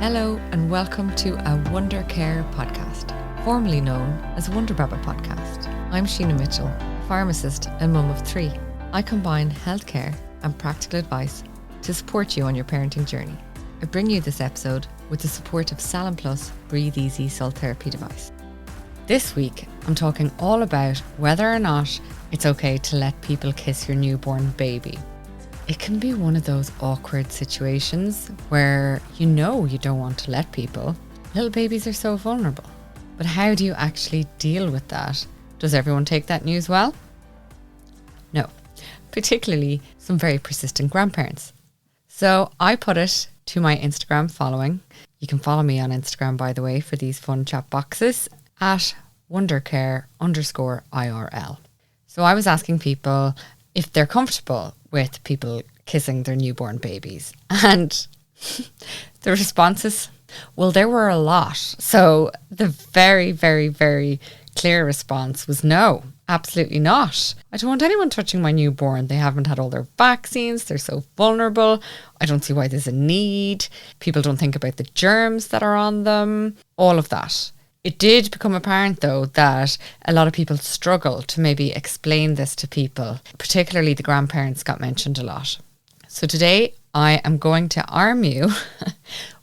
Hello and welcome to a Wonder Care podcast, formerly known as Wonder Baba podcast. I'm Sheena Mitchell, pharmacist and mum of 3. I combine healthcare and practical advice to support you on your parenting journey. I bring you this episode with the support of Salin Plus Breathe Easy Salt Therapy device. This week, I'm talking all about whether or not it's okay to let people kiss your newborn baby. It can be one of those awkward situations where you know you don't want to let people. Little babies are so vulnerable. But how do you actually deal with that? Does everyone take that news well? No, particularly some very persistent grandparents. So I put it to my Instagram following. You can follow me on Instagram, by the way, for these fun chat boxes at wondercare_IRL. So I was asking people if they're comfortable with people kissing their newborn babies. And the responses, well, there were a lot. So the very, very, very clear response was no, absolutely not. I don't want anyone touching my newborn. They haven't had all their vaccines. They're so vulnerable. I don't see why there's a need. People don't think about the germs that are on them. All of that. It did become apparent, though, that a lot of people struggle to maybe explain this to people. Particularly the grandparents got mentioned a lot. So today I am going to arm you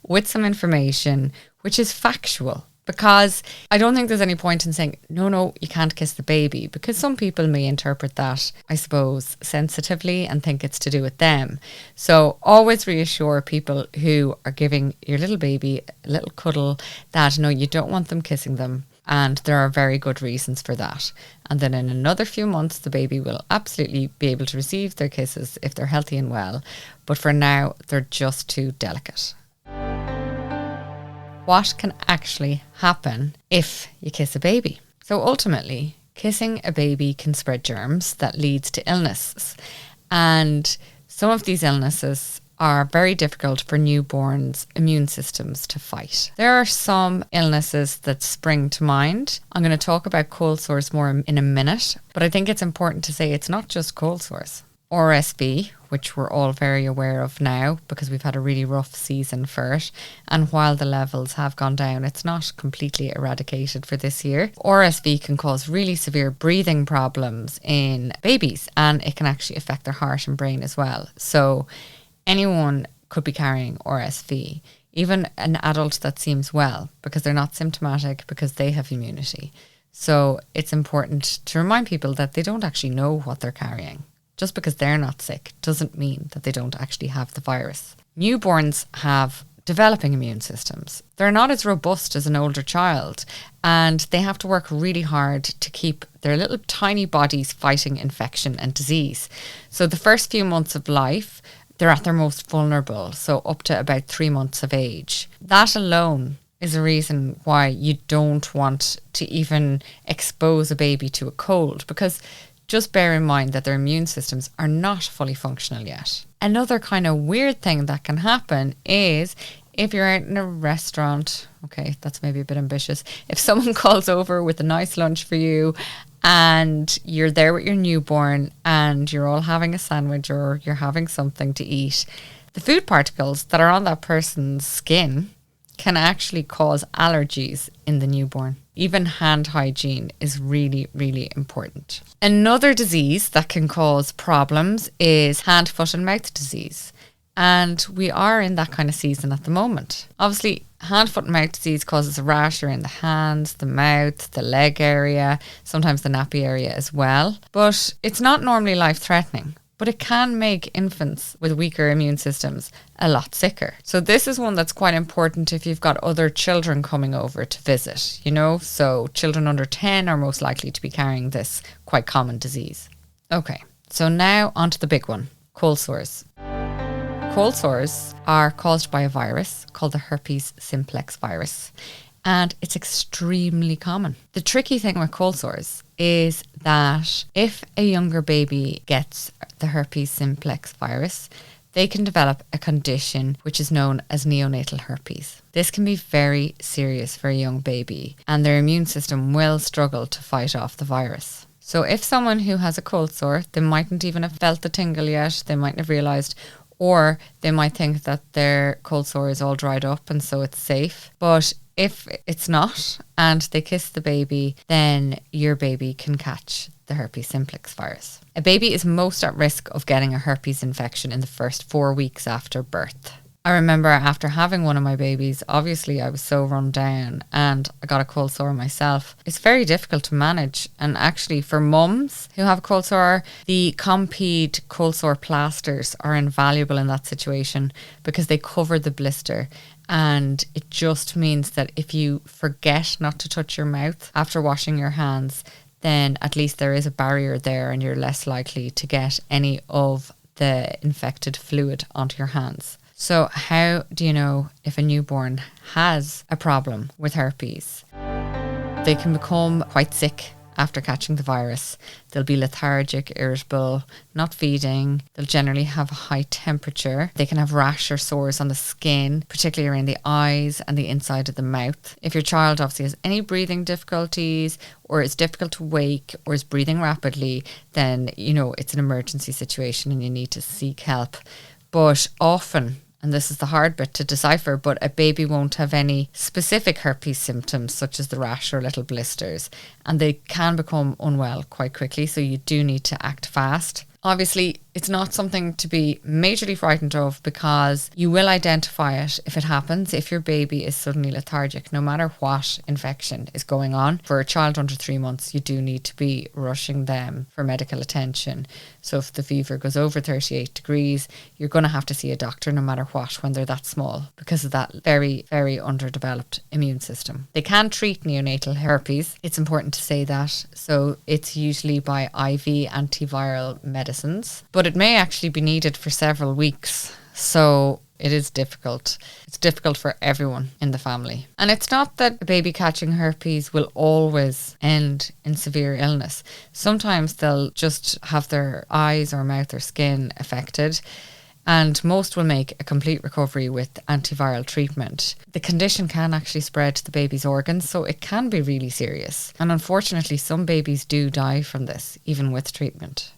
with some information which is factual, because I don't think there's any point in saying, no, you can't kiss the baby, because some people may interpret that, I suppose, sensitively and think it's to do with them. So always reassure people who are giving your little baby a little cuddle that, no, you don't want them kissing them. And there are very good reasons for that. And then in another few months, the baby will absolutely be able to receive their kisses if they're healthy and well. But for now, they're just too delicate. What can actually happen if you kiss a baby? So ultimately, kissing a baby can spread germs that leads to illnesses. And some of these illnesses are very difficult for newborns' immune systems to fight. There are some illnesses that spring to mind. I'm going to talk about cold sores more in a minute, but I think it's important to say it's not just cold sores. RSV, which we're all very aware of now because we've had a really rough season for it, and while the levels have gone down, it's not completely eradicated for this year. RSV can cause really severe breathing problems in babies, and it can actually affect their heart and brain as well. So anyone could be carrying RSV, even an adult that seems well, because they're not symptomatic, because they have immunity. So it's important to remind people that they don't actually know what they're carrying. Just because they're not sick doesn't mean that they don't actually have the virus. Newborns have developing immune systems. They're not as robust as an older child, and they have to work really hard to keep their little tiny bodies fighting infection and disease. So the first few months of life, they're at their most vulnerable, so up to about 3 months of age. That alone is a reason why you don't want to even expose a baby to a cold, because just bear in mind that their immune systems are not fully functional yet. Another kind of weird thing that can happen is if you're out in a restaurant, okay, that's maybe a bit ambitious. If someone calls over with a nice lunch for you and you're there with your newborn and you're all having a sandwich or you're having something to eat, the food particles that are on that person's skin can actually cause allergies in the newborn. Even hand hygiene is really, really important. Another disease that can cause problems is hand, foot and mouth disease. And we are in that kind of season at the moment. Obviously, hand, foot and mouth disease causes a rash around the hands, the mouth, the leg area, sometimes the nappy area as well. But it's not normally life-threatening. But it can make infants with weaker immune systems a lot sicker. So this is one that's quite important if you've got other children coming over to visit, so children under 10 are most likely to be carrying this quite common disease. Okay, so now onto the big one, cold sores. Cold sores are caused by a virus called the herpes simplex virus, and it's extremely common. The tricky thing with cold sores is that if a younger baby gets the herpes simplex virus, they can develop a condition which is known as neonatal herpes. This can be very serious for a young baby, and their immune system will struggle to fight off the virus. So if someone who has a cold sore, they mightn't even have felt the tingle yet, they mightn't have realised, or they might think that their cold sore is all dried up and so it's safe. But if it's not and they kiss the baby, then your baby can catch the herpes simplex virus. A baby is most at risk of getting a herpes infection in the first 4 weeks after birth. I remember after having one of my babies, obviously I was so run down and I got a cold sore myself. It's very difficult to manage, and actually for mums who have a cold sore, the Compeed cold sore plasters are invaluable in that situation because they cover the blister, and it just means that if you forget not to touch your mouth after washing your hands, then at least there is a barrier there and you're less likely to get any of the infected fluid onto your hands. So how do you know if a newborn has a problem with herpes? They can become quite sick after catching the virus. They'll be lethargic, irritable, not feeding. They'll generally have a high temperature. They can have rash or sores on the skin, particularly around the eyes and the inside of the mouth. If your child obviously has any breathing difficulties or is difficult to wake or is breathing rapidly, then you know it's an emergency situation and you need to seek help. But often, and this is the hard bit to decipher, but a baby won't have any specific herpes symptoms such as the rash or little blisters, and they can become unwell quite quickly, so you do need to act fast. Obviously, it's not something to be majorly frightened of because you will identify it if it happens, if your baby is suddenly lethargic, no matter what infection is going on. For a child under 3 months, you do need to be rushing them for medical attention. So if the fever goes over 38 degrees, you're going to have to see a doctor no matter what when they're that small because of that very, very underdeveloped immune system. They can treat neonatal herpes. It's important to say that. So it's usually by IV antiviral medicines, but it may actually be needed for several weeks. So it is difficult. It's difficult for everyone in the family. And it's not that a baby catching herpes will always end in severe illness. Sometimes they'll just have their eyes or mouth or skin affected, and most will make a complete recovery with antiviral treatment. The condition can actually spread to the baby's organs, so it can be really serious. And unfortunately, some babies do die from this, even with treatment.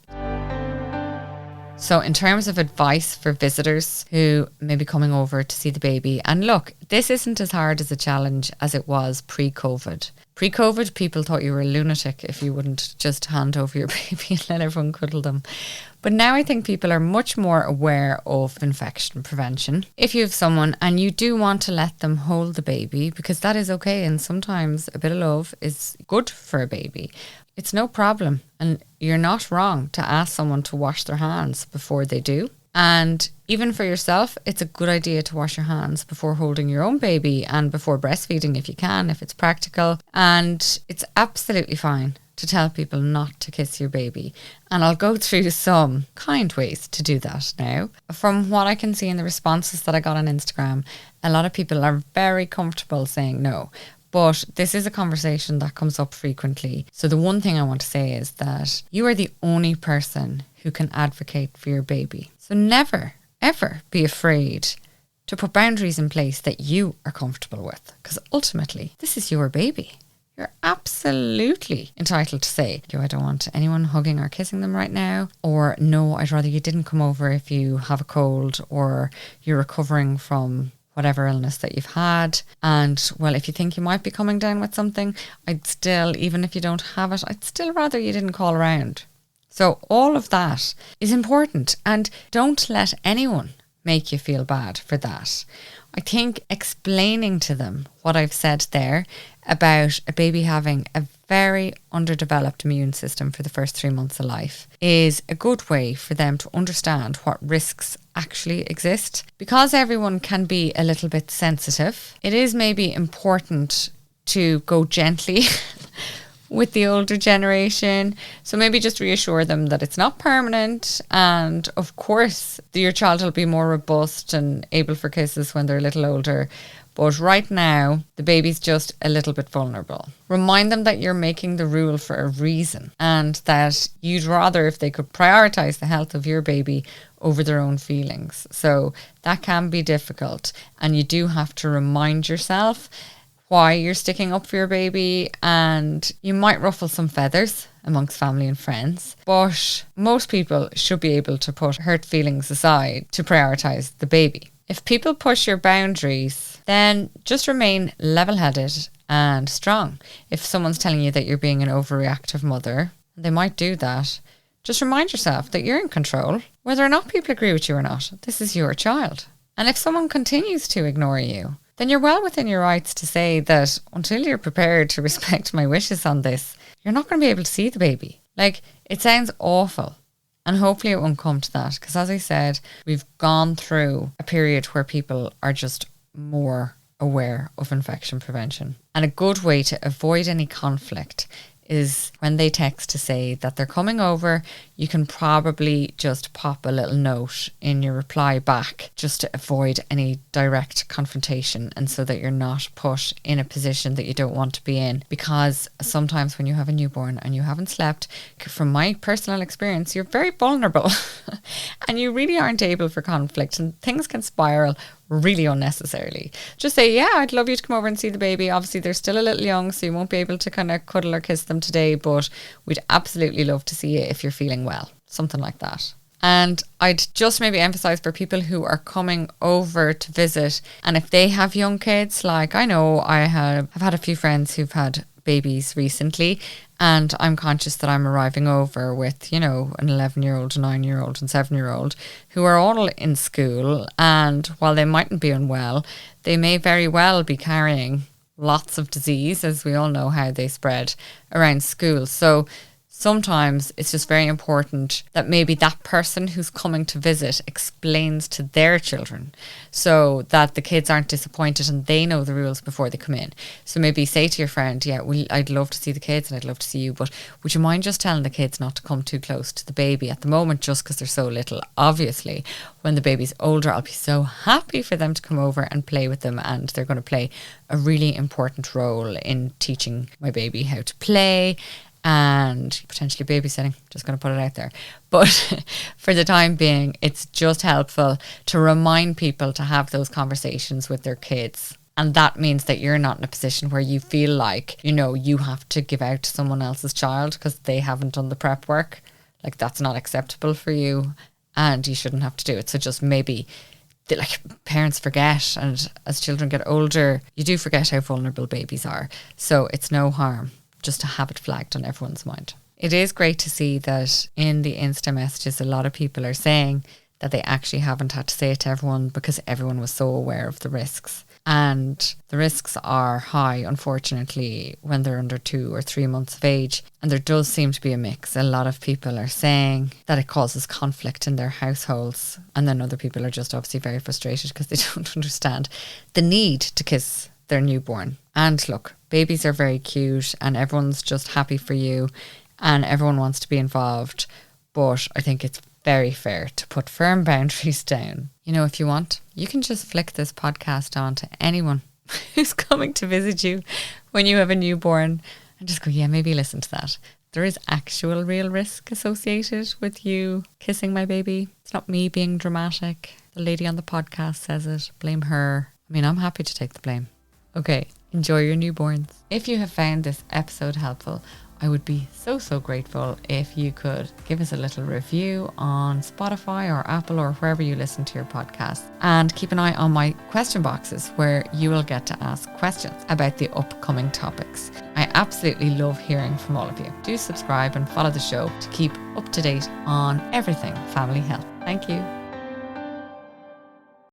So in terms of advice for visitors who may be coming over to see the baby, and look, this isn't as hard as a challenge as it was pre-COVID. Pre-COVID, people thought you were a lunatic if you wouldn't just hand over your baby and let everyone cuddle them. But now I think people are much more aware of infection prevention. If you have someone and you do want to let them hold the baby, because that is okay, and sometimes a bit of love is good for a baby, it's no problem. And you're not wrong to ask someone to wash their hands before they do. And even for yourself, it's a good idea to wash your hands before holding your own baby and before breastfeeding if you can, if it's practical. And it's absolutely fine to tell people not to kiss your baby. And I'll go through some kind ways to do that now. From what I can see in the responses that I got on Instagram, a lot of people are very comfortable saying no. But this is a conversation that comes up frequently. So the one thing I want to say is that you are the only person who can advocate for your baby. So never, ever be afraid to put boundaries in place that you are comfortable with. Because ultimately, this is your baby. You're absolutely entitled to say, I don't want anyone hugging or kissing them right now. Or no, I'd rather you didn't come over if you have a cold or you're recovering from whatever illness that you've had. And well, if you think you might be coming down with something, I'd still, even if you don't have it, I'd still rather you didn't call around. So all of that is important, and don't let anyone make you feel bad for that. I think explaining to them what I've said there about a baby having a very underdeveloped immune system for the first 3 months of life is a good way for them to understand what risks actually exist. Because everyone can be a little bit sensitive, it is maybe important to go gently with the older generation. So maybe just reassure them that it's not permanent, and of course your child will be more robust and able for kisses when they're a little older. But right now, the baby's just a little bit vulnerable. Remind them that you're making the rule for a reason, and that you'd rather if they could prioritise the health of your baby over their own feelings. So that can be difficult, and you do have to remind yourself why you're sticking up for your baby, and you might ruffle some feathers amongst family and friends. But most people should be able to put hurt feelings aside to prioritise the baby. If people push your boundaries, then just remain level-headed and strong. If someone's telling you that you're being an overreactive mother, they might do that. Just remind yourself that you're in control, whether or not people agree with you or not. This is your child. And if someone continues to ignore you, then you're well within your rights to say that until you're prepared to respect my wishes on this, you're not going to be able to see the baby. Like, it sounds awful. And hopefully it won't come to that. Because as I said, we've gone through a period where people are just more aware of infection prevention. And a good way to avoid any conflict is when they text to say that they're coming over, you can probably just pop a little note in your reply back just to avoid any direct confrontation, and so that you're not put in a position that you don't want to be in. Because sometimes when you have a newborn and you haven't slept, from my personal experience, you're very vulnerable and you really aren't able for conflict, and things can spiral really unnecessarily. Just say, yeah, I'd love you to come over and see the baby. Obviously they're still a little young, so you won't be able to kind of cuddle or kiss them today, but we'd absolutely love to see you if you're feeling well. Something like that. And I'd just maybe emphasize for people who are coming over to visit, and if they have young kids, like I know I've had a few friends who've had babies recently, and I'm conscious that I'm arriving over with, an 11-year-old, a 9-year-old and 7-year-old who are all in school, and while they mightn't be unwell, they may very well be carrying lots of disease, as we all know how they spread around school. So sometimes it's just very important that maybe that person who's coming to visit explains to their children so that the kids aren't disappointed and they know the rules before they come in. So maybe say to your friend, I'd love to see the kids and I'd love to see you, but would you mind just telling the kids not to come too close to the baby at the moment just because they're so little? Obviously, when the baby's older, I'll be so happy for them to come over and play with them, and they're going to play a really important role in teaching my baby how to play and potentially babysitting. Just going to put it out there. But for the time being, it's just helpful to remind people to have those conversations with their kids. And that means that you're not in a position where you feel like, you have to give out to someone else's child because they haven't done the prep work. Like, that's not acceptable for you and you shouldn't have to do it. So just maybe, parents forget, and as children get older, you do forget how vulnerable babies are. So it's no harm just to have it flagged on everyone's mind. It is great to see that in the Insta messages, a lot of people are saying that they actually haven't had to say it to everyone because everyone was so aware of the risks. And the risks are high, unfortunately, when they're under 2 or 3 months of age. And there does seem to be a mix. A lot of people are saying that it causes conflict in their households. And then other people are just obviously very frustrated because they don't understand the need to kiss their newborn. And look, babies are very cute and everyone's just happy for you and everyone wants to be involved. But I think it's very fair to put firm boundaries down. If you want, you can just flick this podcast on to anyone who's coming to visit you when you have a newborn and just go, yeah, maybe listen to that. There is actual real risk associated with you kissing my baby. It's not me being dramatic. The lady on the podcast says it. Blame her. I'm happy to take the blame. Okay, enjoy your newborns. If you have found this episode helpful, I would be so grateful if you could give us a little review on Spotify or Apple or wherever you listen to your podcast. And keep an eye on my question boxes where you will get to ask questions about the upcoming topics. I absolutely love hearing from all of you. Do subscribe and follow the show to keep up to date on everything family health. Thank you.